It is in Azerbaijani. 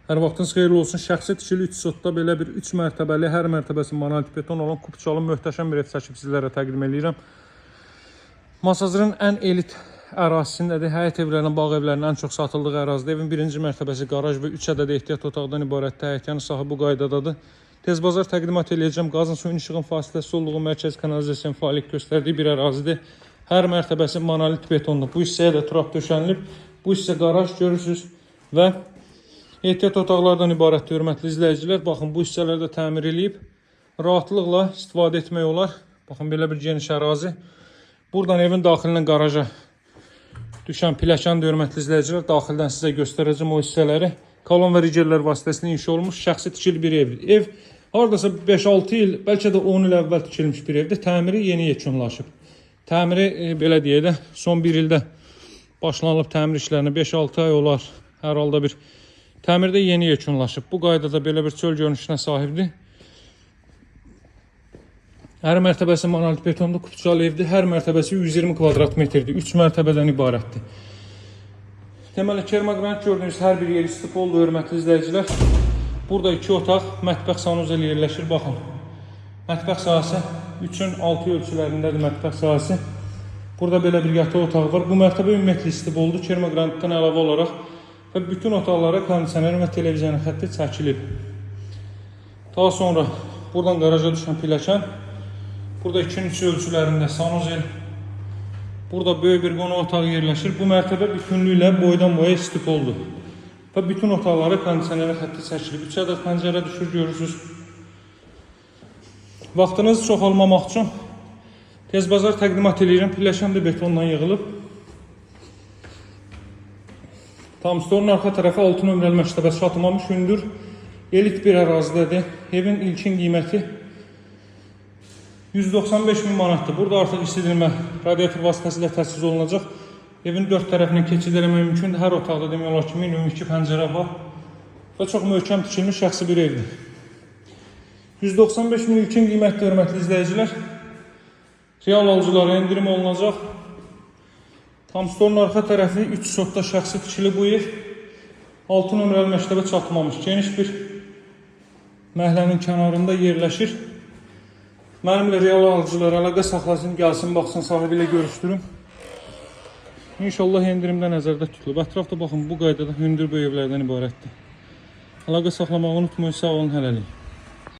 Hər vaxtınız xeyirli olsun. Şəxsi tikili 3 sotda belə bir 3 mərtəbəli, hər mərtəbəsi monolit beton olan Kupçalı möhtəşəm bir ev çəkib sizlərə təqdim edirəm. Masazırın ən elit ərazisindədir. Həyət evlərinin, bağ evlərinin ən çox satıldığı ərazidə. Evin birinci mərtəbəsi qaraj və 3 ədəd ehtiyat otaqdan ibarətdir. Həyətyanı sahə bu qaydadadır. Tez bazar təqdimat eləyəcəm. Qazın suyun işığın fasiləsi olduğu mərkəz kanalizasiyanın fəaliyyət göstərdiyi bir ərazidir. Hər mərtəbəsi monolit betondur. Bu hissəyə də trap döşənilib. Bu hissə qaraj görürsünüz və ehtiyat otaqlardan ibarətdir, hörmətli izləyicilər. Baxın, bu hissələrdə təmir edilib. Rahatlıqla istifadə etmək olar. Baxın, belə bir geniş ərazi. Buradan evin daxilindən qaraja düşən pilləkəndir, hörmətli izləyicilər. Daxildən sizə göstərəcəm o hissələri. Kolon və rigerlər vasitəsilə inşa olunmuş şəxsi tikili bir evdir. Ev hardasa 5-6 il, bəlkə də 10 il əvvəl tikilmiş bir evdir. Təmiri yeni yekunlaşıb. Təmiri, belə deyək də, son bir ildə başlanılıb təmir işlərinə 5-6 ay olar. Hər halda bir təmirdə yeni yekunlaşıb. Bu qaydada belə bir çöl görünüşünə sahibdir. Hər mərtəbəsi monolit betonlu Kupçalı evdir. Hər mərtəbəsi 120 kvadrat metrdir. 3 mərtəbədən ibarətdir. Deməli, kermogranit gördüyünüz hər bir yer istif oldu, hörmətli izləyicilər. Burada 2 otaq, mətbəx sanuzel yerləşir. Baxın, mətbəx sahəsi 3-ün 6 ölçülərindədir mətbəx sahəsi. Burada belə bir yataq otağı var. Bu mərtəbə ümumiyyətlə istif oldu. Kermogranitdən əlavə olaraq və bütün otaqlara kondisioner və televizyon xətti çəkilib. Daha sonra buradan qaraja düşən pilləkən. Burada 2-ün 3 ölçülərində sanuzel. Burada böyük bir qonaq otağı yerləşir. Bu mərtəbə bütünlüklə boydan boya istif oldu. Və bütün otaqlara kondisioner xətti çəkilib. 3 ədəd pəncərə düşür, görürsünüz. Vaxtınızı çoxalmamaq üçün tez bazar təqdimat edirəm. Pilləkən də betondan yığılıb. Tam storun arxa tərəfi 6 nömrəli məktəbəsi çatılmamış hündür, elit bir ərazidədir. Evin ilkin qiyməti 195.000 manatdır. Burada artıq istidirmə radiator vasitəsilə təchiz olunacaq. Evin 4 tərəfindən keçid eləmək mümkündür. Hər otaqda demək olar ki, minimum 2 pəncərə var və çox möhkəm tikilmiş şəxsi bir evdir. 195.000 ilkin qiymətli, hörmətli izləyicilər. Real alıcılara endirim olunacaq. Tam storun arxa tərəfi 3 sotda şəxsi tikili bu ev. 6 nömrəli məktəbə çatılmamış geniş bir məhəllənin kənarında yerləşir. Mənimlə real alıcılar əlaqə saxlasın, gəlsin, baxsın, sahibi ilə görüşdürüm. İnşallah endirimdə nəzərdə tutulub. Ətrafda baxın, bu qaydada hündür böyük evlərdən ibarətdir. Əlaqə saxlamağı unutmayın, sağ olun, hələlik.